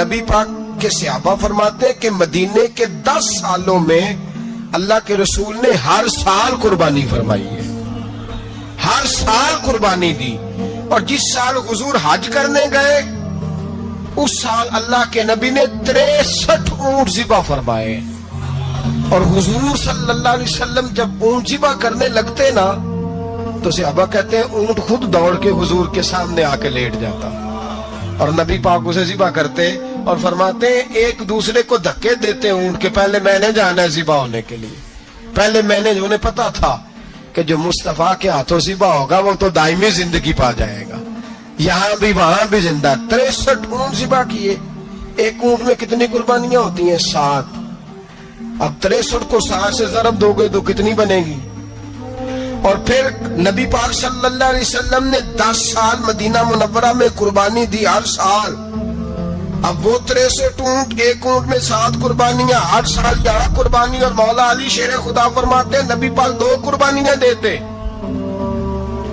نبی پاک کے صحابہ فرماتے ہیں کہ مدینے کے 10 سالوں میں اللہ کے رسول نے ہر سال قربانی فرمائی ہے، ہر سال قربانی دی. اور جس سال حضور حج کرنے گئے اس سال اللہ کے نبی نے 63 اونٹ ذبح فرمائے. اور حضور صلی اللہ علیہ وسلم جب اونٹ ذبح کرنے لگتے نا تو صحابہ کہتے ہیں اونٹ خود دوڑ کے حضور کے سامنے آ کے لیٹ جاتا اور نبی پاک اسے ذبح کرتے اور فرماتے ہیں ایک دوسرے کو دھکے دیتے اونٹ کے، پہلے میں نے جانا ہے ذبح ہونے کے لیے، پہلے میں نے، انہیں پتا تھا کہ جو مصطفیٰ کے ہاتھوں ذبح ہوگا وہ تو دائمی زندگی پا جائے گا، یہاں بھی وہاں بھی زندہ. 63 اونٹ ذبح کیے. ایک اونٹ میں کتنی قربانیاں ہوتی ہیں؟ 7. اب 63 کو 7 سے ضرب دو گے تو کتنی بنے گی؟ اور پھر نبی پاک صلی اللہ علیہ وسلم نے 10 سال مدینہ منورہ میں قربانی دی، ہر سال. اب وہ 63 اونٹ، ایک اونٹ میں 7 قربانیاں، ہر سال 11 قربانی. اور مولا علی شیر خدا فرماتے ہیں نبی پاک 2 قربانیاں دیتے.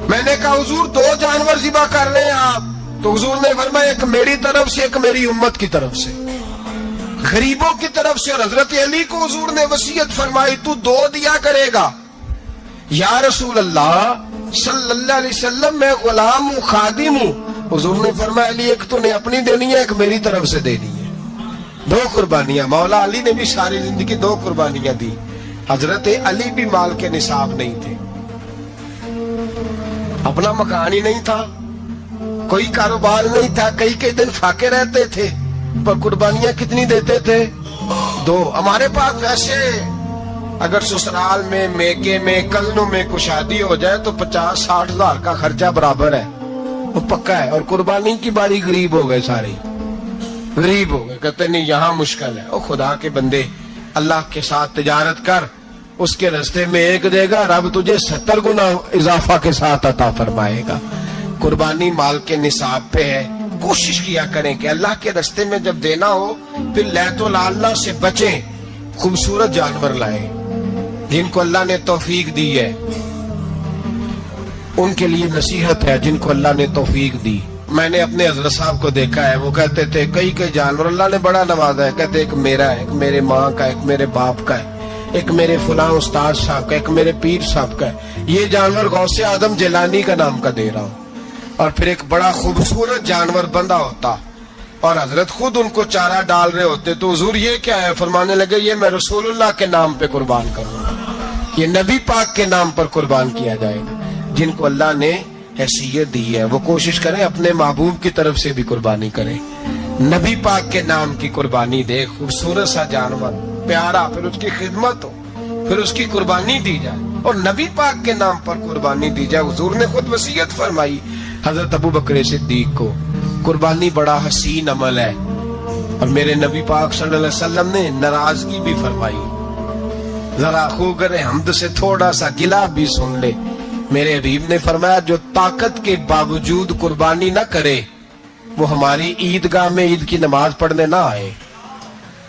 میں نے کہا حضور 2 جانور ذبح کر رہے ہیں آپ، تو حضور نے فرمایا ایک میری طرف سے، ایک میری امت کی طرف سے، غریبوں کی طرف سے. اور حضرت علی کو حضور نے وصیت فرمائی تو 2 دیا کرے گا. یا رسول اللہ صلی اللہ علیہ وسلم میں غلام ہوں، خادم ہوں. حضور نے فرمایا علی ایک تو نے اپنی دینی ہے، ایک میری طرف سے دینی ہے. 2 قربانیاں. مولا علی نے بھی ساری زندگی 2 قربانیاں دی. حضرت علی بھی مال کے نصاب نہیں تھے، اپنا مکان ہی نہیں تھا، کوئی کاروبار نہیں تھا، کئی دن فاقے رہتے تھے، پر قربانیاں کتنی دیتے تھے؟ 2. ہمارے پاس ویسے اگر سسرال میں، میکے میں، کزنوں میں کچھ شادی ہو جائے تو 50-60 ہزار کا خرچہ برابر ہے، وہ پکا ہے. اور قربانی کی باری غریب ہو گئے، سارے غریب ہو گئے، کہتے نہیں یہاں مشکل ہے. او خدا کے بندے، اللہ کے ساتھ تجارت کر، اس کے رستے میں 1 دے گا، رب تجھے 70 گنا اضافہ کے ساتھ عطا فرمائے گا. قربانی مال کے نصاب پہ ہے. کوشش کیا کریں کہ اللہ کے رستے میں جب دینا ہو پھر لیت و لالہ سے بچیں، خوبصورت جانور لائیں. جن کو اللہ نے توفیق دی ہے ان کے لیے نصیحت ہے، جن کو اللہ نے توفیق دی. میں نے اپنے حضرت صاحب کو دیکھا ہے، وہ کہتے تھے کئی جانور اللہ نے بڑا نوازا ہے، کہتے ایک میرا ہے، ایک میرے ماں کا، ایک میرے باپ کا ہے، ایک میرے فلاں استاد صاحب کا، ایک میرے پیر صاحب کا ہے. یہ جانور غوث اعظم جیلانی کا نام کا دے رہا ہوں. اور پھر ایک بڑا خوبصورت جانور بندہ ہوتا اور حضرت خود ان کو چارہ ڈال رہے ہوتے. تو حضور یہ کیا ہے؟ فرمانے لگے یہ میں رسول اللہ کے نام پہ قربان کروں گا، یہ نبی پاک کے نام پر قربان کیا جائے گا. جن کو اللہ نے حیثیت دی ہے وہ کوشش کریں اپنے محبوب کی طرف سے بھی قربانی کریں، نبی پاک کے نام کی قربانی دے. خوبصورت سا جانور پیارا، پھر اس کی خدمت ہو، پھر اس کی قربانی دی جائے اور نبی پاک کے نام پر قربانی دی جائے. حضور نے خود وصیت فرمائی حضرت ابو بکر صدیق کو، قربانی بڑا حسین عمل ہے. اور میرے نبی پاک صلی اللہ علیہ وسلم نے ناراضگی بھی فرمائی، ذرا خوگر حمد سے تھوڑا سا گلا بھی سن لے. میرے حبیب نے فرمایا جو طاقت کے باوجود قربانی نہ کرے وہ ہماری عیدگاہ میں عید کی نماز پڑھنے نہ آئے،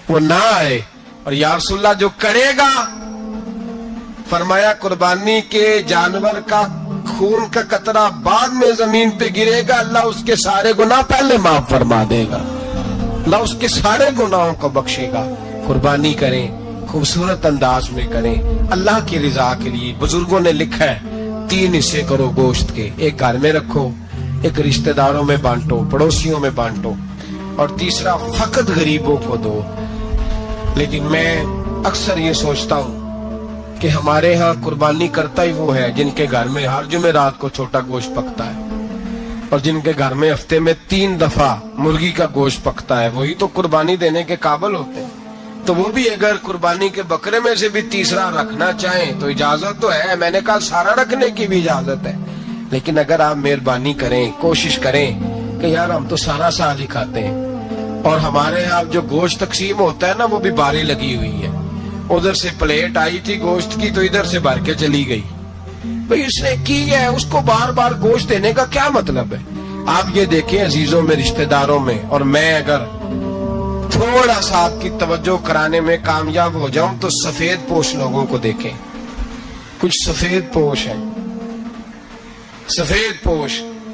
وہ نہ آئے. اور یا رسول اللہ جو کرے گا، فرمایا قربانی کے جانور کا خون کا قطرہ بعد میں زمین پہ گرے گا، اللہ اس کے سارے گناہ پہلے معاف فرما دے گا، اللہ اس کے سارے گناہوں کو بخشے گا. قربانی کریں، خوبصورت انداز میں کریں، اللہ کی رضا کے لیے. بزرگوں نے لکھا ہے 3 حصے کرو گوشت کے، ایک گھر میں رکھو، ایک رشتہ داروں میں بانٹو، پڑوسیوں میں بانٹو، اور تیسرا فقط غریبوں کو دو. لیکن میں اکثر یہ سوچتا ہوں کہ ہمارے ہاں قربانی کرتا ہی وہ ہے جن کے گھر میں ہر جمعرات کو چھوٹا گوشت پکتا ہے، اور جن کے گھر میں ہفتے میں 3 دفعہ مرغی کا گوشت پکتا ہے، وہی تو قربانی دینے کے قابل ہوتے ہیں. تو وہ بھی اگر قربانی کے بکرے میں سے بھی تیسرا رکھنا چاہیں تو اجازت تو ہے. میں نے کہا سارا رکھنے کی بھی اجازت ہے، لیکن اگر آپ مہربانی کریں، کوشش کریں کہ یار ہم تو سارا سال ہی کھاتے ہیں، اور ہمارے یہاں جو گوشت تقسیم ہوتا ہے نا وہ بھی باری لگی ہوئی ہے. ادھر سے پلیٹ آئی تھی گوشت کی تو ادھر سے بھر کے چلی گئی. بھئی اس نے کی ہے، اس کو بار بار گوشت دینے کا کیا مطلب ہے؟ آپ یہ دیکھیں عزیزوں میں، رشتہ داروں میں، اور میں اگر تھوڑا سا آپ کی توجہ کرانے میں کامیاب ہو جاؤں تو سفید پوش لوگوں کو دیکھیں. کچھ سفید پوش ہیں، سفید پوش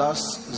10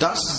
10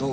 2,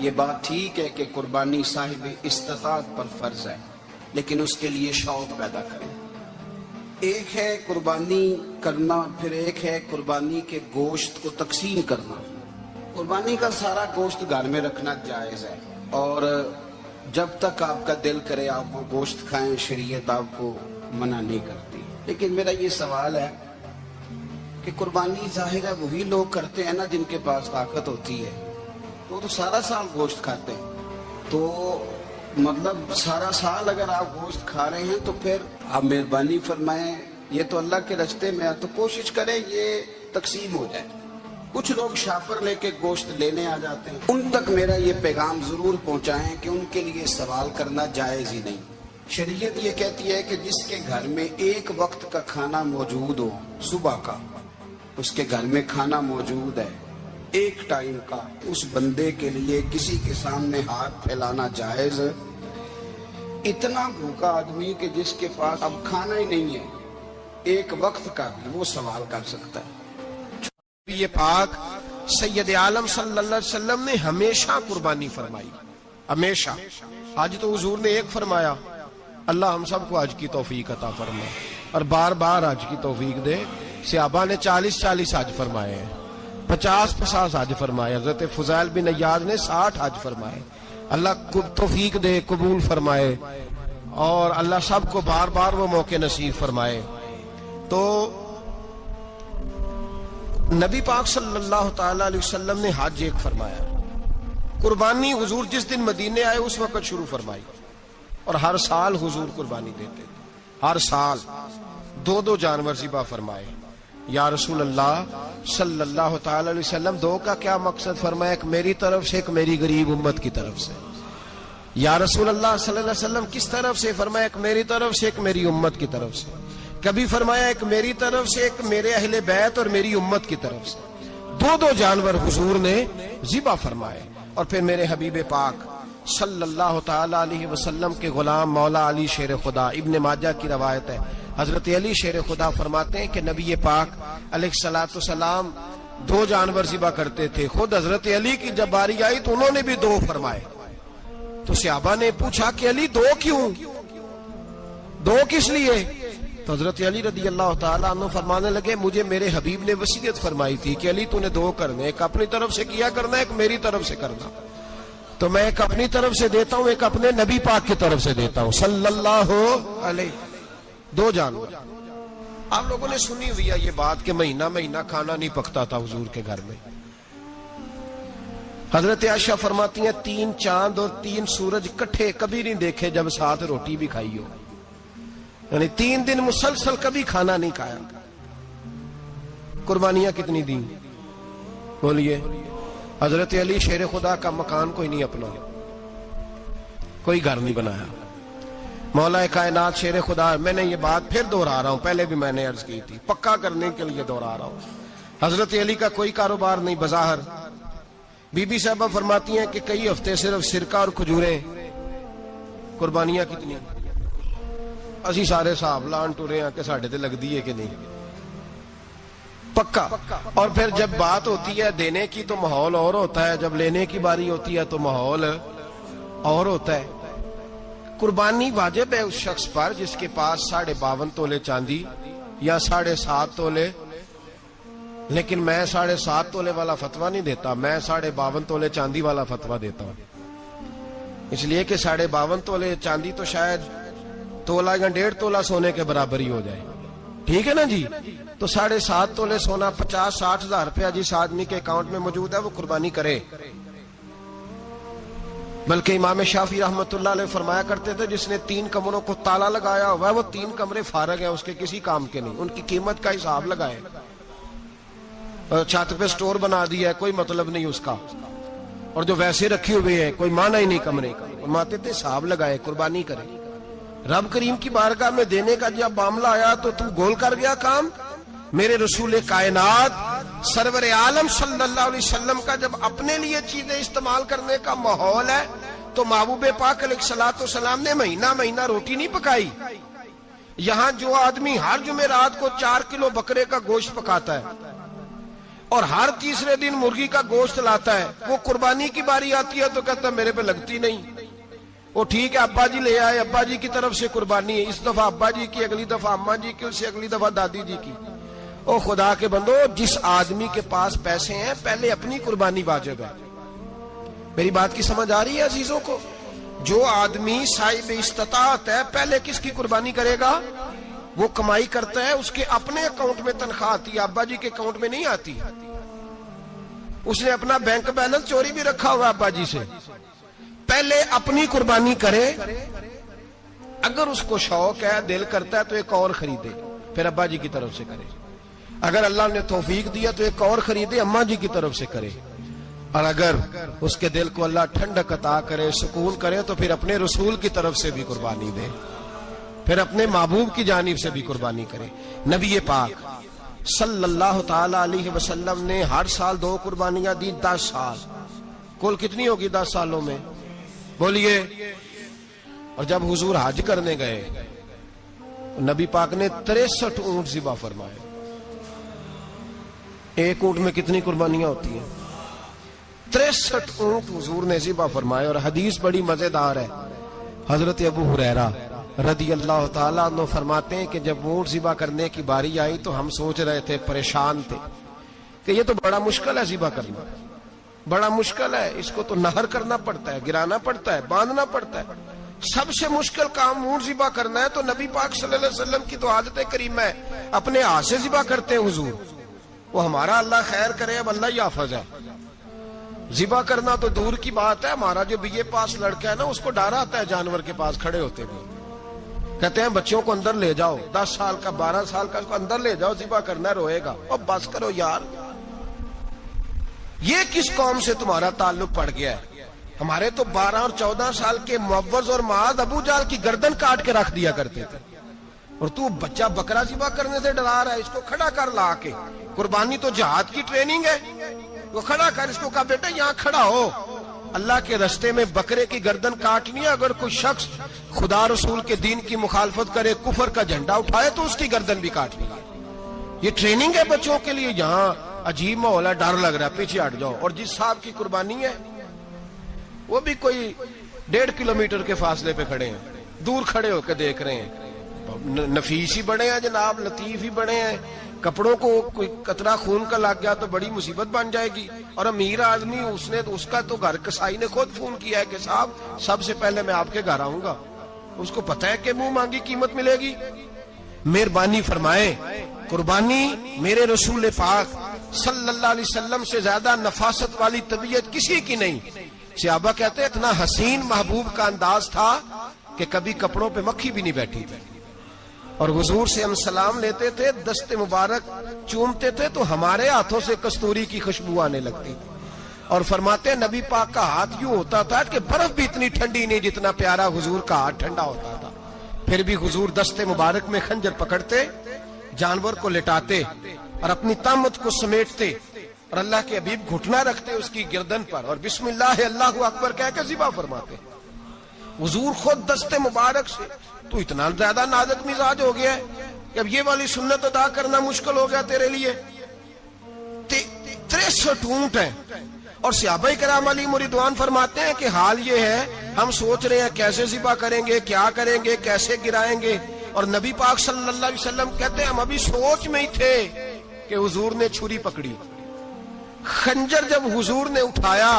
یہ بات ٹھیک ہے کہ قربانی صاحب استطاعت پر فرض ہے، لیکن اس کے لیے شوق پیدا کریں۔ ایک ہے قربانی کرنا، پھر ایک ہے قربانی کے گوشت کو تقسیم کرنا۔ قربانی کا سارا گوشت گھر میں رکھنا جائز ہے، اور جب تک آپ کا دل کرے آپ وہ گوشت کھائیں، شریعت آپ کو منع نہیں کرتی۔ لیکن میرا یہ سوال ہے کہ قربانی ظاہر ہے وہی لوگ کرتے ہیں نا جن کے پاس طاقت ہوتی ہے، تو سارا سال گوشت کھاتے ہیں، تو مطلب سارا سال اگر آپ گوشت کھا رہے ہیں تو پھر آپ مہربانی فرمائیں، یہ تو اللہ کے راستے میں ہے تو کوشش کریں یہ تقسیم ہو جائے۔ کچھ لوگ شاپر لے کے گوشت لینے آ جاتے ہیں، ان تک میرا یہ پیغام ضرور پہنچائیں کہ ان کے لیے سوال کرنا جائز ہی نہیں۔ شریعت یہ کہتی ہے کہ جس کے گھر میں ایک وقت کا کھانا موجود ہو، صبح کا اس کے گھر میں کھانا موجود ہے ایک ٹائم کا، اس بندے کے لیے کسی کے سامنے ہاتھ پھیلانا جائز۔ اتنا بھوکا آدمی کہ جس کے پاس اب کھانا ہی نہیں ہے ایک وقت کا، وہ سوال کر سکتا ہے۔ یہ پاک سید عالم صلی اللہ علیہ وسلم نے ہمیشہ قربانی فرمائی، ہمیشہ۔ آج تو حضور نے ایک فرمایا، اللہ ہم سب کو حج کی توفیق عطا فرمائے، اور بار بار حج کی توفیق دے۔ صحابہ نے 40 حج فرمائے ہیں، 50 حج فرمائے، حضرت فضیل بن عیاض نے 60 حج فرمائے۔ اللہ کو توفیق دے، قبول فرمائے، اور اللہ سب کو بار بار وہ موقع نصیب فرمائے۔ تو نبی پاک صلی اللہ تعالی علیہ وسلم نے حج ایک فرمایا، قربانی حضور جس دن مدینے آئے اس وقت شروع فرمائی، اور ہر سال حضور قربانی دیتے تھے، ہر سال 2 جانور ذبح فرمائے۔ یا رسول اللہ صلی اللہ تعالی علیہ وسلم 2 کا کیا مقصد فرمایا؟ ایک میری طرف سے، ایک میری غریب امت کی طرف سے۔ یا رسول اللہ صلی اللہ علیہ وسلم کس طرف سے فرمایا؟ ایک میری طرف سے، ایک میری امت کی طرف سے۔ کبھی فرمایا ایک میری طرف سے، ایک میرے اہل بیت اور میری امت کی طرف سے۔ 2 جانور حضور نے ذبح فرمائے، اور پھر میرے حبیب پاک صلی اللہ تعالی علیہ وسلم کے غلام مولا علی شیر خدا، ابن ماجہ کی روایت ہے، حضرت علی شیر خدا فرماتے ہیں کہ نبی پاک علیہ الصلوۃ والسلام 2 جانور ذبح کرتے تھے۔ خود حضرت علی کی جب باری آئی تو انہوں نے بھی 2 فرمائے۔ تو صحابہ نے پوچھا کہ علی 2 کیوں؟ 2 کس لیے؟ تو حضرت علی رضی اللہ تعالیٰ عنہ فرمانے لگے، مجھے میرے حبیب نے وصیت فرمائی تھی کہ علی تو نے 2 کرنے، ایک اپنی طرف سے کیا کرنا، ایک میری طرف سے کرنا۔ تو میں ایک اپنی طرف سے دیتا ہوں، ایک اپنے نبی پاک کی طرف سے دیتا ہوں صلی اللہ علیہ۔ 2 جانور۔ آپ لوگوں نے سنی ہوئی ہے یہ بات کہ مہینہ کھانا نہیں پکتا تھا حضور کے گھر میں۔ حضرت عائشہ فرماتی ہیں 3 چاند اور 3 سورج کٹھے کبھی نہیں دیکھے جب ساتھ روٹی بھی کھائی ہو، یعنی 3 دن مسلسل کبھی کھانا نہیں کھایا۔ قربانیاں کتنی دیں؟ بولیے۔ حضرت علی شیر خدا کا مکان کوئی نہیں اپنا، کوئی گھر نہیں بنایا۔ مولا کائنات شیر خدا، میں نے یہ بات پھر دہرا رہا ہوں، پہلے بھی میں نے عرض کی تھی، پکا کرنے کے لیے دہرا رہا ہوں۔ حضرت علی کا کوئی کاروبار نہیں بظاہر۔ بی بی صاحبہ فرماتی ہیں کہ کئی ہفتے صرف سرکہ اور کھجوریں۔ قربانیاں کتنی؟ اسی سارے صاحب لان ٹورے ہیں کہ ساڑھے تے لگ دیئے کہ نہیں، پکا۔ اور پھر جب بات ہوتی ہے دینے کی تو ماحول اور ہوتا ہے، جب لینے کی باری ہوتی ہے تو ماحول اور ہوتا ہے۔ قربانی واجب ہے اس شخص پر جس کے پاس 52.5 تولے چاندی یا 7.5 تولے، لیکن میں 7.5 تولے والا فتویٰ نہیں دیتا، میں 52.5 تولے چاندی والا فتویٰ دیتا ہوں، اس لیے کہ 52.5 تولے چاندی تو شاید تولہ یا 1.5 تولہ سونے کے برابر ہی ہو جائے، ٹھیک ہے نا جی؟ تو 7.5 تولے سونا 50-60 ہزار روپیہ جس آدمی کے اکاؤنٹ میں موجود ہے وہ قربانی کرے۔ بلکہ امام شافعی رحمت اللہ علیہ فرمایا کرتے تھے جس نے 3 کمروں کو تالا لگایا ہوا ہے وہ 3 کمرے فارغ ہیں، اس کے کسی کام کے نہیں، ان کی قیمت کا حساب لگائے۔ چھت پہ سٹور بنا دیا ہے، کوئی مطلب نہیں اس کا، اور جو ویسے رکھے ہوئے ہیں کوئی معنی ہی نہیں کمرے کا، فرماتے تھے حساب لگائے، قربانی کرے۔ رب کریم کی بارگاہ میں دینے کا جب معاملہ آیا تو تو گول کر گیا کام۔ میرے رسول کائنات سرور عالم صلی اللہ علیہ وسلم کا جب اپنے لیے چیزیں استعمال کرنے کا ماحول ہے تو محبوب پاک علیہ الصلوۃ والسلام نے مہینہ روٹی نہیں پکائی۔ یہاں جو آدمی ہر جمعرات کو 4 کلو بکرے کا گوشت پکاتا ہے اور ہر تیسرے دن مرغی کا گوشت لاتا ہے. وہ قربانی کی باری آتی ہے تو کہتا ہے میرے پہ لگتی نہیں. وہ ٹھیک ہے ابا جی لے آئے, ابا جی کی طرف سے قربانی ہے, اس دفعہ ابا جی کی, اگلی دفعہ اماں جی کی, اس سے اگلی دفعہ دادی جی کی. او خدا کے بندو, جس آدمی کے پاس پیسے ہیں پہلے اپنی قربانی واجب ہے. میری بات کی سمجھ آ رہی ہے عزیزوں کو؟ جو آدمی صاحب استطاعت ہے پہلے کس کی قربانی کرے گا؟ وہ کمائی کرتا ہے, اس کے اپنے اکاؤنٹ میں تنخواہ آتی ہے, ابا جی کے اکاؤنٹ میں نہیں آتی. اس نے اپنا بینک بیلنس چوری بھی رکھا ہوا ابا جی سے. پہلے اپنی قربانی کرے, اگر اس کو شوق ہے, دل کرتا ہے تو ایک اور خریدے, پھر ابا جی کی طرف سے کرے. اگر اللہ نے توفیق دیا تو ایک اور خریدے, اماں جی کی طرف سے کرے. اور اگر اس کے دل کو اللہ ٹھنڈک عطا کرے, سکون کرے, تو پھر اپنے رسول کی طرف سے بھی قربانی دے, پھر اپنے محبوب کی جانب سے بھی قربانی کرے. نبی پاک صلی اللہ تعالی علیہ وسلم نے ہر سال 2 قربانیاں دی, 10 سال. کل کتنی ہوگی 10 سالوں میں؟ بولیے. اور جب حضور حج کرنے گئے, نبی پاک نے 63 اونٹ ذبح فرمائے. ایک اونٹ میں کتنی قربانیاں ہوتی ہیں؟ 63 اونٹ حضور نے ذبح فرمائے. اور حدیث بڑی مزیدار ہے. حضرت ابو ہریرہ رضی اللہ تعالیٰ عنہ فرماتے ہیں کہ جب اونٹ ذبح کرنے کی باری آئی تو ہم سوچ رہے تھے, پریشان تھے کہ یہ تو بڑا مشکل ہے ذبح کرنا, بڑا مشکل ہے, اس کو تو نہر کرنا پڑتا ہے, گرانا پڑتا ہے, باندھنا پڑتا ہے. سب سے مشکل کام اونٹ ذبح کرنا ہے. تو نبی پاک صلی اللہ علیہ وسلم کی تو عادت کریمہ ہے, اپنے ہاتھ سے ذبح کرتے ہیں حضور. وہ ہمارا اللہ خیر کرے, اب اللہ ہی حافظ ہے. ذبح کرنا تو دور کی بات ہے. ہمارا جو BA پاس لڑکا ہے نا, اس کو ڈر آتا ہے جانور کے پاس کھڑے ہوتے ہوئے. کہتے ہیں بچوں کو اندر لے جاؤ, 10 سال کا 12 سال کا, اس کو اندر لے جاؤ, ذبح کرنا ہے, روئے گا. اور بس کرو یار, یہ کس قوم سے تمہارا تعلق پڑ گیا ہے؟ ہمارے تو 12 اور 14 سال کے معوذ اور معاذ ابو جہل کی گردن کاٹ کے رکھ دیا کرتے تھے, اور تو بچہ بکرا ذبح کرنے سے ڈرا رہا ہے. اس کو کھڑا کر لا کے. قربانی تو جہاد کی ٹریننگ ہے. وہ کھڑا کر, اس کو کہا بیٹا یہاں کھڑا ہو, اللہ کے رستے میں بکرے کی گردن کاٹنی ہے. اگر کوئی شخص خدا رسول کے دین کی مخالفت کرے, کفر کا جھنڈا اٹھائے, تو اس کی گردن بھی کاٹنی ہے. یہ ٹریننگ ہے بچوں کے لیے. یہاں عجیب ماحول ہے, ڈر لگ رہا ہے, پیچھے ہٹ جاؤ. اور جس صاحب کی قربانی ہے وہ بھی کوئی 1.5 کلومیٹر کے فاصلے پہ کھڑے ہیں, دور کھڑے ہو کے دیکھ رہے ہیں. نفیس ہی بڑے ہیں جناب, لطیف ہی بڑے ہیں. کپڑوں کو کوئی قطرہ خون کا لگ گیا تو بڑی مصیبت بن جائے گی. اور امیر آدمی, اس کا تو گھر کسائی نے خود فون کیا ہے کہ صاحب سب سے پہلے میں آپ کے گھر آؤں گا. اس کو پتہ ہے کہ منہ مانگی قیمت ملے گی. مہربانی فرمائے, قربانی میرے رسول پاک صلی اللہ علیہ وسلم سے زیادہ نفاست والی طبیعت کسی کی نہیں. صحابہ کہتے ہیں اتنا حسین محبوب کا انداز تھا کہ کبھی کپڑوں پہ مکھی بھی نہیں بیٹھی تھی. اور حضور سے ہم سلام لیتے تھے, دست مبارک چومتے تھے تو ہمارے ہاتھوں سے کستوری کی خوشبو آنے لگتی تھی. اور فرماتے ہیں نبی پاک کا ہاتھ یوں ہوتا تھا کہ برف بھی اتنی ٹھنڈی نہیں جتنا پیارا حضور کا ہاتھ ٹھنڈا ہوتا تھا. پھر بھی حضور دست مبارک میں خنجر پکڑتے, جانور کو لٹاتے اور اپنی طامت کو سمیٹتے, اور اللہ کے حبیب گھٹنا رکھتے اس کی گردن پر, اور بسم اللہ اللہ اکبر کہہ کے ذبح فرماتے. حضور خود دست مبارک سے. تو اتنا زیادہ نازک مزاج ہو گیا ہے کہ اب یہ والی سنت ادا کرنا مشکل ہو گیا تیرے لیے. 63 اونٹ ہیں. اور صحابہ کرام علیہم رضوان فرماتے ہیں کہ حال یہ ہے, ہم سوچ رہے ہیں کیسے ذبح کریں گے, کیا کریں گے, کیسے گرائیں گے. اور نبی پاک صلی اللہ علیہ وسلم کہتے ہیں ہم ابھی سوچ میں ہی تھے کہ حضور نے چھری پکڑی. خنجر جب حضور نے اٹھایا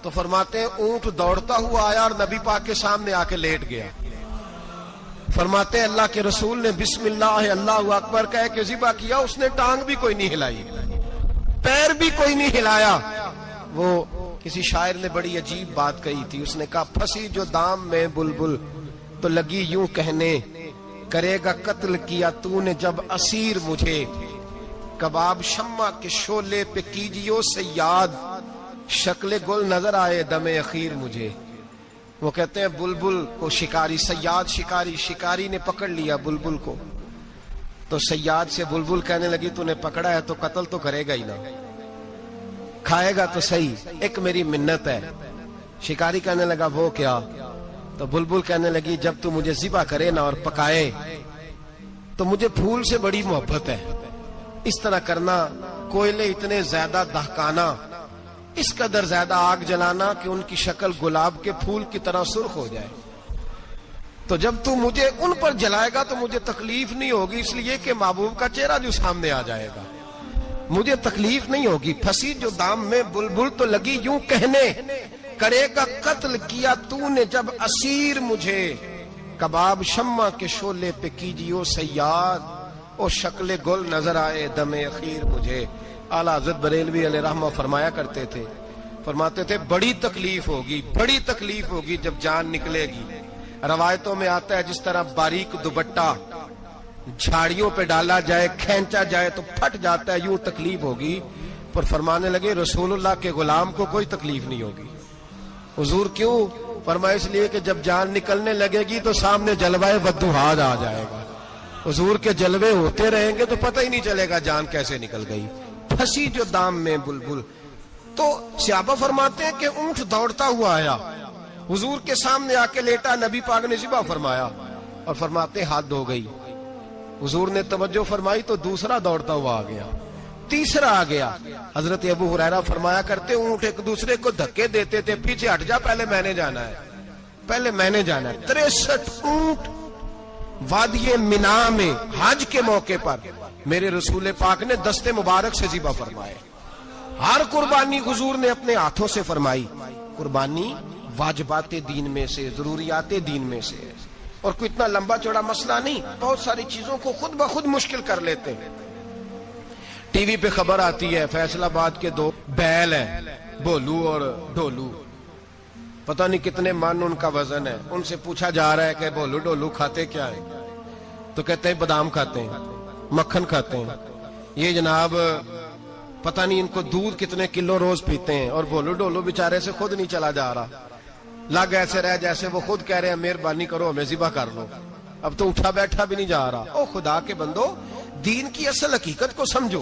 تو فرماتے ہیں اونٹ دوڑتا ہوا آیا اور نبی پاک کے سامنے آ کے لیٹ گیا. فرماتے ہیں اللہ کے رسول نے بسم اللہ اللہ اکبر کہہ کے ذبح کیا, اس نے ٹانگ بھی کوئی نہیں ہلائی, پیر بھی کوئی نہیں ہلایا. وہ کسی شاعر نے بڑی عجیب بات کہی تھی, اس نے کہا پھنسی جو دام میں بلبل تو لگی یوں کہنے, کرے گا قتل کیا تو نے جب اسیر مجھے, کباب شمع کے شعلے پہ کیجیو سیاد, شکل گل نظر آئے دم اخیر مجھے. وہ کہتے ہیں بلبل کو شکاری, سیاد شکاری نے پکڑ لیا بلبل کو, تو سیاد سے بلبل کہنے لگی تو نے پکڑا ہے تو قتل تو کرے گا ہی نا, کھائے گا تو صحیح, ایک میری منت ہے. شکاری کہنے لگا وہ کیا؟ تو بلبل کہنے لگی جب تو مجھے ذبح کرے نا اور پکائے تو مجھے پھول سے بڑی محبت ہے, اس طرح کرنا کوئلے اتنے زیادہ دہکانا، اس قدر زیادہ آگ جلانا کہ ان کی شکل گلاب کے پھول کی طرح سرخ ہو جائے. تو جب تو مجھے ان پر جلائے گا تو مجھے تکلیف نہیں ہوگی، اس لیے کہ محبوب کا چہرہ جو سامنے آ جائے گا مجھے تکلیف نہیں ہوگی. پھنسی جو دام میں بلبل تو لگی یوں کہنے، کرے گا قتل کیا تو نے جب اسیر مجھے. کباب شمع کے شعلے پہ کیجیو سیاد، او شکل گل نظر آئے دم اخیر مجھے. اعلیٰ حضرت بریلوی علیہ رحمہ فرمایا کرتے تھے، فرماتے تھے بڑی تکلیف ہوگی جب جان نکلے گی. روایتوں میں آتا ہے جس طرح باریک دوپٹہ جھاڑیوں پہ ڈالا جائے، کھینچا جائے تو پھٹ جاتا ہے، یوں تکلیف ہوگی. پر فرمانے لگے رسول اللہ کے غلام کو کوئی تکلیف نہیں ہوگی. حضور کیوں؟ فرمایا اس لیے کہ جب جان نکلنے لگے گی تو سامنے جلوہ ودوحاد آ جائے گا. حضور کے جلوے ہوتے رہیں گے تو پتہ ہی نہیں چلے گا جان کیسے نکل گئی. پھنسی جو دام میں بلبل. تو صحابہ فرماتے ہیں کہ اونٹ دوڑتا ہوا آیا، حضور کے سامنے آ کے لیٹا، نبی پاک نے ذبح فرمایا اور فرماتے ہاتھ دھو گئی. حضور نے توجہ فرمائی تو دوسرا دوڑتا ہوا آ گیا، تیسرا آ گیا. حضرت ابو ہریرہ فرمایا کرتے اونٹ ایک دوسرے کو دھکے دیتے تھے، پیچھے ہٹ جا، پہلے میں نے جانا ہے. 63 اونٹ وادی مینا میں حج کے موقع پر میرے رسول پاک نے دست مبارک سے ذبح فرمائے. ہر قربانی حضور نے اپنے ہاتھوں سے فرمائی. قربانی واجبات دین میں سے، ضروریات دین میں سے، اور کوئی اتنا لمبا چوڑا مسئلہ نہیں. بہت ساری چیزوں کو خود بخود مشکل کر لیتے ہیں. ٹی وی پہ خبر آتی ہے فیصل آباد کے 2 بیل ہیں، بولو اور ڈولو، پتہ نہیں کتنے من ان کا وزن ہے. ان سے پوچھا جا رہا ہے کہ بولو ڈولو کھاتے کیا ہے؟ تو کہتے ہیں بادام کھاتے ہیں، مکھن کھاتے ہیں. یہ جناب پتہ نہیں ان کو دودھ کتنے کلو روز پیتے ہیں، اور بولو ڈولو بیچارے سے خود نہیں چلا جا رہا. لگ ایسے رہ جیسے وہ خود کہہ رہے ہیں مہربانی کرو ہمیں ذبح کر لو. اب تو اٹھا بیٹھا بھی نہیں جا رہا. او خدا کے بندو، دین کی اصل حقیقت کو سمجھو.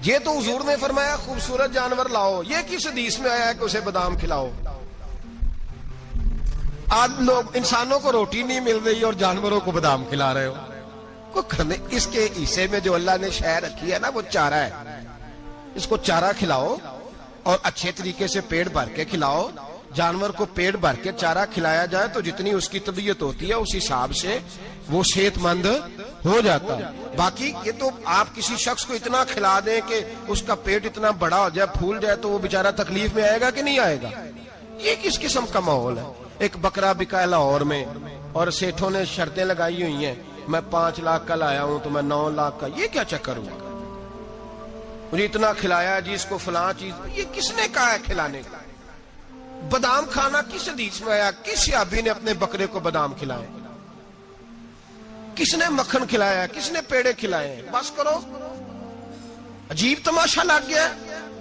یہ تو حضور نے فرمایا خوبصورت جانور لاؤ، یہ کس حدیث میں آیا ہے کہ اسے بادام کھلاؤ؟ آج لوگ انسانوں کو روٹی نہیں مل رہی اور جانوروں کو بادام کھلا رہے ہو. اس کے حصے میں جو اللہ نے شے رکھی ہے نا وہ چارہ ہے. اس کو چارہ کھلاؤ اور اچھے طریقے سے پیٹ بھر کے کھلاؤ. جانور کو پیٹ بھر کے چارہ کھلایا جائے تو جتنی اس کی طبیعت ہوتی ہے اس حساب سے وہ صحت مند ہو جاتا ہے. باقی یہ تو آپ کسی شخص کو اتنا کھلا دیں کہ اس کا پیٹ اتنا بڑا ہو جائے، پھول جائے، تو وہ بیچارہ تکلیف میں آئے گا کہ نہیں آئے گا؟ یہ کس قسم کا ماحول ہے؟ ایک بکرا بکا ہے لاہور میں اور سیٹھوں نے شرطیں لگائی ہوئی ہیں، میں 5 لاکھ کا لایا ہوں تو میں 9 لاکھ کا. یہ کیا چکر ہوا؟ مجھے اتنا کھلایا جی، اس کو فلاں چیز. یہ کس نے کہا ہے کھلانے کا؟ بادام کھانا کس حدیث میں آیا؟ کس صحابی نے اپنے بکرے کو بادام کھلائے؟ کس نے مکھن کھلایا؟ کس نے پیڑے کھلائے؟ بس کرو، عجیب تماشا لگ گیا.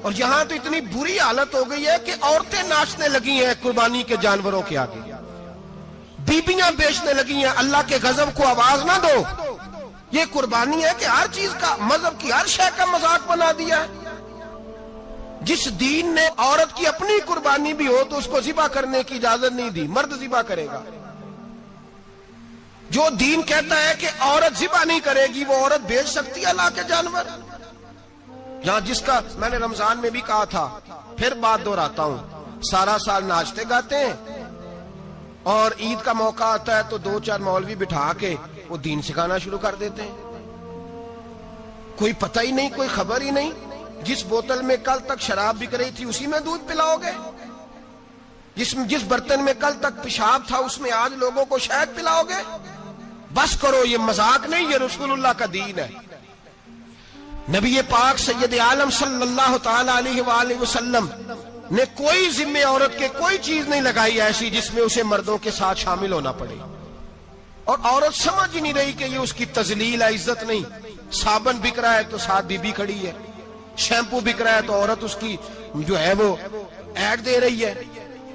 اور یہاں تو اتنی بری حالت ہو گئی ہے کہ عورتیں ناچنے لگی ہیں قربانی کے جانوروں کے آگے، بیبیاں بیچنے لگی ہیں. اللہ کے غضب کو آواز نہ دو. یہ قربانی ہے کہ ہر چیز کا، مذہب کی ہر شے کا مذاق بنا دیا ہے. جس دین نے عورت کی اپنی قربانی بھی ہو تو اس کو ذبح کرنے کی اجازت نہیں دی، مرد ذبح کرے گا. جو دین کہتا ہے کہ عورت ذبح نہیں کرے گی، وہ عورت بیچ سکتی ہے اللہ کے جانور؟ یہاں جس کا میں نے رمضان میں بھی کہا تھا، پھر بات دہراتا ہوں، سارا سال ناچتے گاتے ہیں اور عید کا موقع آتا ہے تو 2-4 مولوی بٹھا کے وہ دین سکھانا شروع کر دیتے ہیں. کوئی پتہ ہی نہیں، کوئی خبر ہی نہیں. جس بوتل میں کل تک شراب بک رہی تھی اسی میں دودھ پلاؤ گے؟ جس برتن میں کل تک پیشاب تھا اس میں آج لوگوں کو شہد پلاؤ گے؟ بس کرو، یہ مذاق نہیں، یہ رسول اللہ کا دین ہے. نبی پاک سید عالم صلی اللہ تعالی علیہ وآلہ وسلم نے کوئی ذمہ عورت کے کوئی چیز نہیں لگائی ایسی جس میں اسے مردوں کے ساتھ شامل ہونا پڑے. اور عورت سمجھ ہی نہیں رہی کہ یہ اس کی تذلیل ہے، عزت نہیں. صابن بک رہا ہے تو ساتھ بی بی کھڑی ہے، شیمپو بک رہا ہے تو عورت اس کی جو ہے وہ ایڈ دے رہی ہے.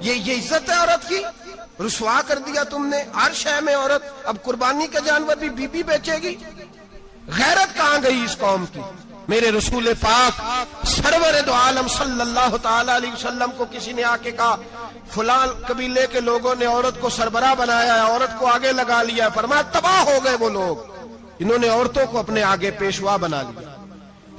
یہ عزت ہے عورت کی؟ رسوا کر دیا تم نے ہر شے میں عورت. اب قربانی کے جانور بھی بی بی بیچے گی؟ غیرت کہاں گئی اس قوم کی؟ میرے رسول پاک سرور دو عالم صلی اللہ تعالی علیہ وسلم کو کسی نے آ کے کہا فلاں قبیلے کے لوگوں نے عورت کو سربراہ بنایا ہے، عورت کو آگے لگا لیا ہے. فرمایا تباہ ہو گئے وہ لوگ، انہوں نے عورتوں کو اپنے آگے پیشوا بنا لیا.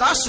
10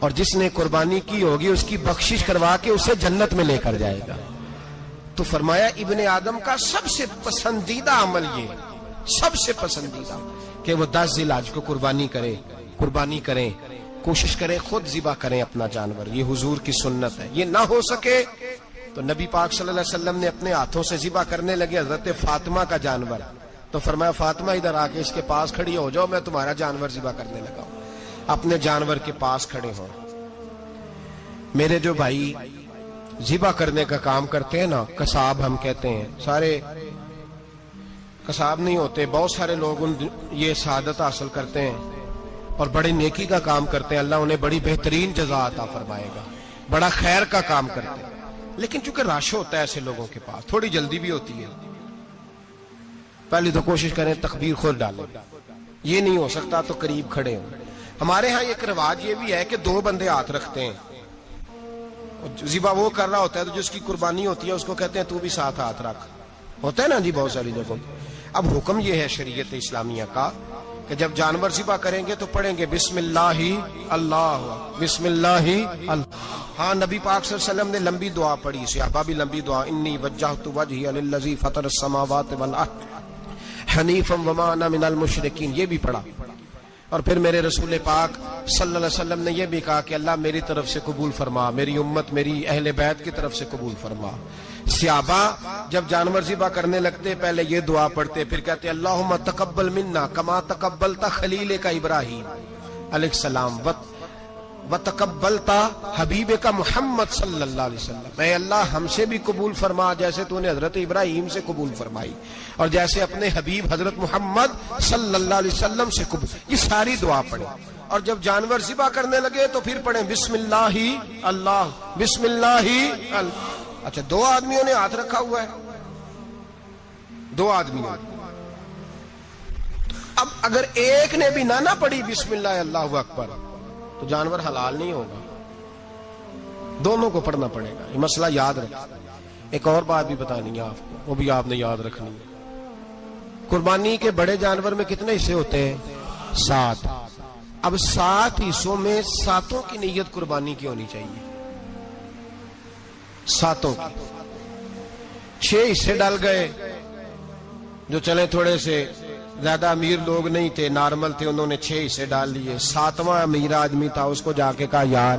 اور جس نے قربانی کی ہوگی اس کی بخشش کروا کے اسے جنت میں لے کر جائے گا. تو فرمایا ابن آدم کا سب سے پسندیدہ عمل یہ، سب سے پسندیدہ، کہ وہ 10 ذی الحج کو قربانی کریں، کوشش کریں خود ذبح کریں اپنا جانور. یہ حضور کی سنت ہے. یہ نہ ہو سکے تو نبی پاک صلی اللہ علیہ وسلم نے اپنے ہاتھوں سے ذبح کرنے لگے حضرت فاطمہ کا جانور. تو فرمایا فاطمہ ادھر آ کے اس کے پاس کھڑی ہو جاؤ، میں تمہارا جانور ذبح کرنے لگا ہوں. اپنے جانور کے پاس کھڑے ہوں. میرے جو بھائی ذبح کرنے کا کام کرتے ہیں نا، قصاب ہم کہتے ہیں، سارے قصاب نہیں ہوتے، بہت سارے لوگ یہ سعادت حاصل کرتے ہیں اور بڑی نیکی کا کام کرتے ہیں. اللہ انہیں بڑی بہترین جزا عطا فرمائے گا، بڑا خیر کا کام کرتے ہیں. لیکن چونکہ رش ہوتا ہے ایسے لوگوں کے پاس، تھوڑی جلدی بھی ہوتی ہے. پہلی تو کوشش کریں تکبیر خود ڈالیں، یہ نہیں ہو سکتا تو قریب کھڑے ہوں. ہمارے ہاں ایک رواج یہ بھی ہے کہ 2 بندے ہاتھ رکھتے ہیں. ذبح وہ کر رہا ہوتا ہے تو جس کی قربانی ہوتی ہے اس کو کہتے ہیں تو بھی ساتھ ہاتھ رکھ. ہوتا ہے نا جی بہت ساری جگہوں. اب حکم یہ ہے شریعت اسلامیہ کا کہ جب جانور ذبح کریں گے تو پڑھیں گے بسم اللہ اللہ، بسم اللہ اللہ. ہاں نبی پاک صلی اللہ علیہ وسلم نے لمبی دعا پڑھی، صحابہ بھی لمبی دعا، انی وجہت وجہی للذی فطر السماوات والارض حنیفا وما انا من المشرکین، یہ بھی پڑھا. اور پھر میرے رسول پاک صلی اللہ علیہ وسلم نے یہ بھی کہا کہ اللہ میری طرف سے قبول فرما، میری امت میری اہل بیت کی طرف سے قبول فرما. صحابہ جب جانور ذبح کرنے لگتے پہلے یہ دعا پڑھتے، پھر کہتے اللہم تقبل منا کما تقبلتا خلیل کا ابراہیم علیہ السلام وتقبلتا حبیب کا محمد صلی اللہ علیہ وسلم. اے اللہ ہم سے بھی قبول فرما جیسے تو نے حضرت ابراہیم سے قبول فرمائی اور جیسے اپنے حبیب حضرت محمد صلی اللہ علیہ وسلم سے قبول. یہ ساری دعا پڑھیں اور جب جانور ذبح کرنے لگے تو پھر پڑھیں بسم اللہ اللہ، بسم اللہ اللہ. اچھا 2 آدمیوں نے ہاتھ رکھا ہوا ہے، 2 آدمیوں. اب اگر ایک نے بھی نہ پڑھی بسم اللہ اللہ اکبر تو جانور حلال نہیں ہوگا، دونوں کو پڑھنا پڑے گا. یہ مسئلہ یاد رکھیں. ایک اور بات بھی بتانی ہے آپ کو، وہ بھی آپ نے یاد رکھنی ہے. قربانی کے بڑے جانور میں کتنے حصے ہوتے ہیں؟ 7. اب 7 حصوں میں 7 کی نیت قربانی کی ہونی چاہیے. 7 کی 6 حصے ڈال گئے، جو چلے تھوڑے سے زیادہ امیر لوگ نہیں تھے، نارمل تھے، انہوں نے 6 حصے ڈال لیے. 7واں امیر آدمی تھا، اس کو جا کے کہا یار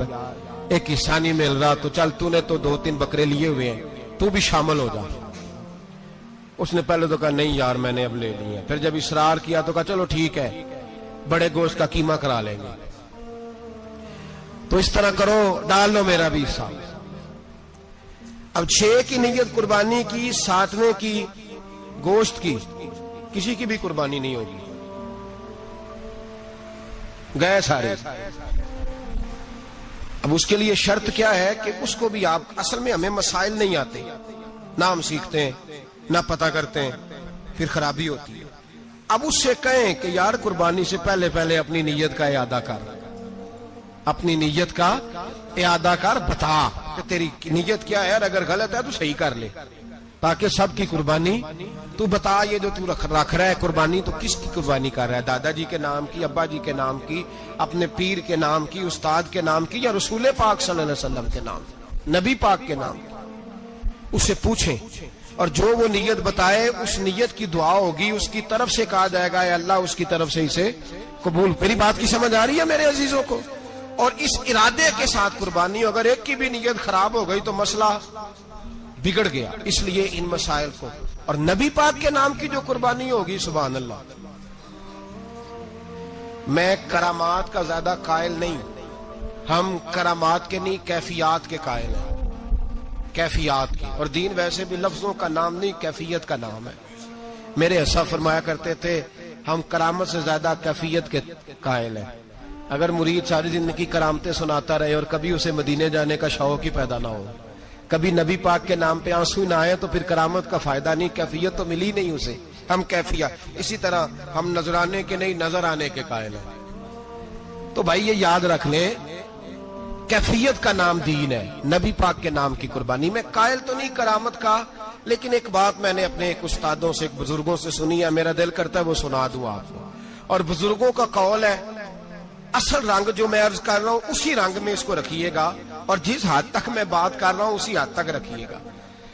ایک حصہ نہیں مل رہا تو چل تو نے تو 2-3 بکرے لیے ہوئے ہیں تو بھی شامل ہو جا. اس نے پہلے تو کہا نہیں یار میں نے اب لے لیے. پھر جب اصرار کیا تو کہا چلو ٹھیک ہے بڑے گوشت کا قیمہ کرا لیں گے. تو اس طرح کرو ڈال لو میرا بھی حصہ. اب 6 کی نیت قربانی کی، 7ویں کی گوشت کی، کسی کی بھی قربانی نہیں ہوگی، گئے سارے. اب اس کے لیے شرط کیا ہے کہ اس کو بھی آپ، اصل میں ہمیں مسائل نہیں آتے، نہ ہم سیکھتے ہیں نہ پتہ کرتے ہیں، پھر خرابی ہوتی ہے. اب اس سے کہیں کہ یار قربانی سے پہلے اپنی نیت کا اعادہ کر، اپنی نیت کا اعادہ کر، بتا کہ تیری نیت کیا ہے، اگر غلط ہے تو صحیح کر لے تاکہ سب کی قربانی تو بتا. یہ جو تو رکھ رہا ہے قربانی تو کس کی قربانی کر رہا ہے؟ دادا جی کے نام کی، ابا جی کے نام کی، اپنے پیر کے نام کی، استاد کے نام کی، یا رسول پاک صلی اللہ علیہ وسلم کے نام، نبی پاک کے نام کی؟ اس سے پوچھیں اور جو وہ نیت بتائے اس نیت کی دعا ہوگی، اس کی طرف سے کہا جائے گا اے اللہ اس کی طرف سے اسے قبول. میری بات کی سمجھ آ رہی ہے میرے عزیزوں کو؟ اور اس ارادے کے ساتھ قربانی، اگر ایک کی بھی نیت خراب ہو گئی تو مسئلہ بگڑ گیا. اس لیے ان مسائل کو، اور نبی پاک کے نام کی جو قربانی ہوگی سبحان اللہ. میں کرامات کا زیادہ قائل نہیں، ہم کرامات کے نہیں کیفیات کے قائل ہیں، کیفیات کی. اور دین ویسے بھی لفظوں کا نام نہیں کیفیت کا نام ہے. میرے ایسا فرمایا کرتے تھے ہم کرامت سے زیادہ کیفیت کے قائل ہیں. اگر مرید ساری زندگی کرامتیں سناتا رہے اور کبھی اسے مدینے جانے کا شوق ہی پیدا نہ ہو، کبھی نبی پاک کے نام پہ آنسو نہ آئے، تو پھر کرامت کا فائدہ نہیں، کیفیت تو ملی نہیں اسے. ہم کیفیت. اسی طرح ہم نظرانے کے نہیں نظر آنے کے قائل ہیں. تو بھائی یہ یاد رکھ لیں کیفیت کا نام دین ہے. نبی پاک کے نام کی قربانی میں قائل تو نہیں کرامت کا، لیکن ایک بات میں نے اپنے ایک استادوں سے، ایک بزرگوں سے سنی ہے، میرا دل کرتا ہے وہ سنا دوں آپ کو. اور بزرگوں کا قول ہے اصل رنگ جو میں عرض کر رہا ہوں اسی رنگ میں اس کو رکھیے گا، اور جس حد تک میں بات کر رہا ہوں اسی حد تک رکھیے گا۔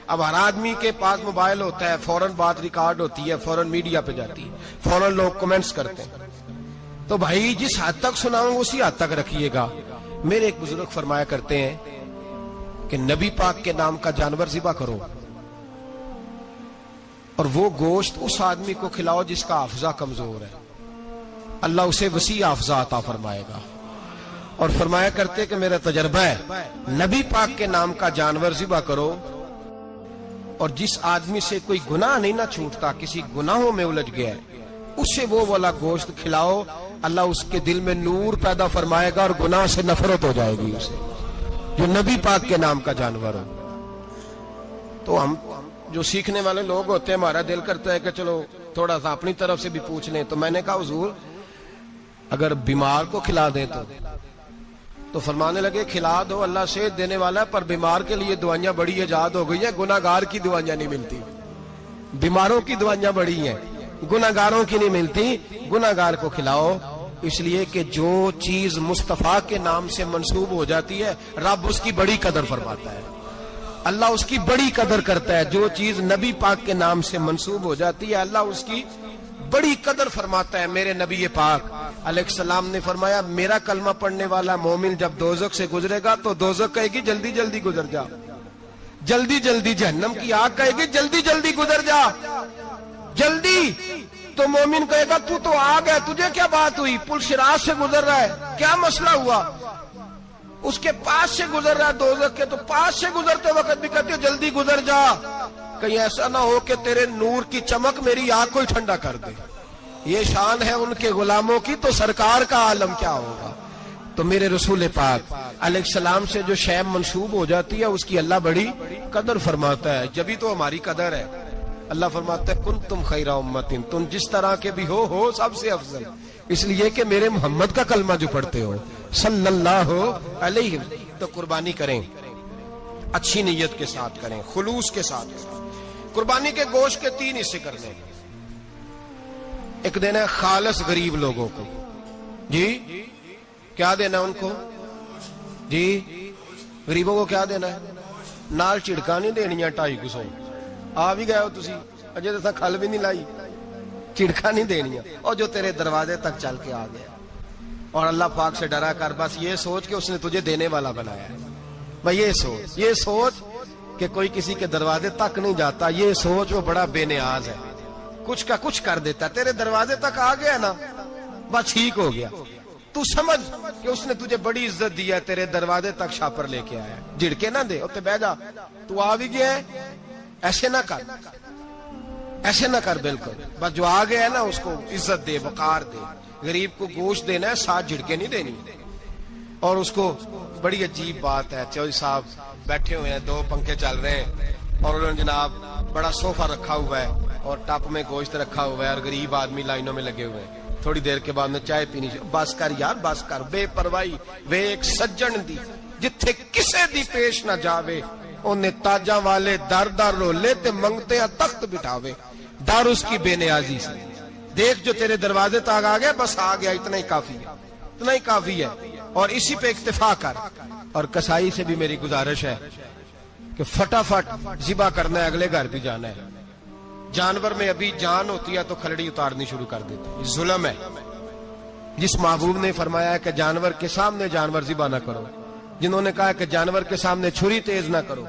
اب ہر آدمی کے پاس موبائل ہوتا ہے، فوراً بات ریکارڈ ہوتی ہے، فوراً میڈیا پہ جاتی ہے، فوراً لوگ کمنٹس کرتے ہیں، تو بھائی جس حد تک سناؤں اسی حد تک رکھیے گا۔ میرے ایک بزرگ فرمایا کرتے ہیں کہ نبی پاک کے نام کا جانور ذبح کرو اور وہ گوشت اس آدمی کو کھلاؤ جس کا حافظہ کمزور ہے، اللہ اسے وسیع حافظہ عطا فرمائے گا۔ اور فرمایا کرتے کہ میرا تجربہ ہے، نبی پاک کے نام کا جانور ذبح کرو اور جس آدمی سے کوئی گناہ نہیں نہ چھوٹتا، کسی گناہوں میں الجھ گیا ہے، اسے وہ والا گوشت کھلاؤ، اللہ اس کے دل میں نور پیدا فرمائے گا اور گناہ سے نفرت ہو جائے گی اسے، جو نبی پاک کے نام کا جانور ہو۔ تو ہم جو سیکھنے والے لوگ ہوتے ہیں، ہمارا دل کرتا ہے کہ چلو تھوڑا سا اپنی طرف سے بھی پوچھ لیں، تو میں نے کہا حضور اگر بیمار کو کھلا دیں تو فرمانے لگے کھلا دو، اللہ صحت دینے والا ہے، پر بیمار کے لیے دوائیاں بڑی ایجاد ہو گئی ہیں، گناہ گار کی دوائیاں نہیں ملتی، بیماروں کی دوائیاں بڑی ہیں، گناہ گاروں کی نہیں ملتی، گناہ گار کو کھلاؤ، اس لیے کہ جو چیز مصطفیٰ کے نام سے منسوب ہو جاتی ہے رب اس کی بڑی قدر فرماتا ہے، اللہ اس کی بڑی قدر کرتا ہے۔ جو چیز نبی پاک کے نام سے منسوب ہو جاتی ہے اللہ اس کی بڑی قدر فرماتا ہے۔ میرے نبی پاک علیہ السلام نے فرمایا میرا کلمہ پڑھنے والا مومن جب دوزخ سے گزرے گا تو دوزخ کہے گی جلدی جلدی گزر جا، جلدی جلدی، جہنم کی آگ کہے گی جلدی جلدی گزر جا، جلدی، تو مومن کہے گا تو آ گیا، تجھے کیا بات ہوئی، پل صراط سے گزر رہا ہے، کیا مسئلہ ہوا، اس کے پاس سے گزر رہا ہے دوزخ کے، تو پاس سے گزرتے وقت بھی کہتے جلدی گزر جا، کہیں ایسا نہ ہو کہ تیرے نور کی چمک میری آنکھ کو ٹھنڈا کر دے۔ یہ شان ہے ان کے غلاموں کی، تو سرکار کا عالم کیا ہوگا۔ تو میرے رسول پاک علیہ السلام سے جو شے منسوب ہو جاتی ہے اس کی اللہ بڑی قدر فرماتا ہے، جبھی تو ہماری قدر ہے۔ اللہ فرماتا ہے کنتم خیر امت، تم جس طرح کے بھی ہو سب سے افضل، اس لیے کہ میرے محمد کا کلمہ جو پڑھتے ہو صلی اللہ علیہ، تو قربانی کریں، اچھی نیت کے ساتھ کریں، خلوص کے ساتھ۔ قربانی کے گوشت کے 3 حصے کر دیں۔ ایک دینا ہے خالص غریب لوگوں کو، جی کیا دینا ان کو، جی غریبوں کو کیا دینا ہے، نال چڑکا نہیں دینیاں 250 آ بھی گئے ہو تسی، اجے تو کھل بھی نہیں لائی، چڑکا نہیں دینیاں، اور جو تیرے دروازے تک چل کے آ گیا، اور اللہ پاک سے ڈرا کر بس یہ سوچ کہ اس نے تجھے دینے والا بنایا ہے، بھائی یہ سوچ کہ کوئی کسی کے دروازے تک نہیں جاتا، یہ سوچ وہ بڑا بے نیاز ہے، کچھ کا کچھ کر دیتا، تیرے دروازے تک آ گیا نا بس ٹھیک ہو گیا، تو سمجھ کہ اس نے تجھے بڑی عزت دی ہے، تیرے دروازے تک شاپر لے کے آیا ہے، جھڑکے نہ دے، اتنے بہ جا، تو آ بھی گیا ہے، ایسے نہ کر، ایسے نہ کر، بالکل بس جو آ گیا ہے نا اس کو عزت دے، وقار دے۔ غریب کو گوشت دینا ہے، 7 جھڑکے نہیں دینی، اور اس کو بڑی عجیب بات ہے، چودھری صاحب بیٹھے ہوئے ہیں، 2 پنکھے چل رہے ہیں، اور انہوں نے جناب بڑا صوفہ رکھا ہوا ہے اور ٹپ میں گوشت رکھا ہوا ہے، اور غریب آدمی لائنوں میں لگے ہوئے ہیں، تھوڑی دیر کے بعد میں چائے پینی، بس کر یار بس کر، بے پرواہی وے ایک سجن دی جتھے کسے دی پیش نہ جاوے، انہیں تاجاں والے در در رولے تے منگتے ہیں تخت بٹھاوے، ڈر اس کی بے نیازی سے، دیکھ جو تیرے دروازے تک آ گیا بس آ گیا، اتنا ہی کافی ہے، اتنا ہی کافی ہے، اور اسی پہ اکتفا کر۔ اور کسائی سے بھی میری گزارش ہے کہ فٹافٹ ذبح کرنا ہے، اگلے گھر بھی جانا ہے، جانور میں ابھی جان ہوتی ہے تو کھلڑی اتارنی شروع کر دیتے ہیں، ظلم ہے۔ جس محبوب نے فرمایا ہے کہ جانور کے سامنے جانور ذبح نہ کرو، جنہوں نے کہا کہ جانور کے سامنے چھری تیز نہ کرو،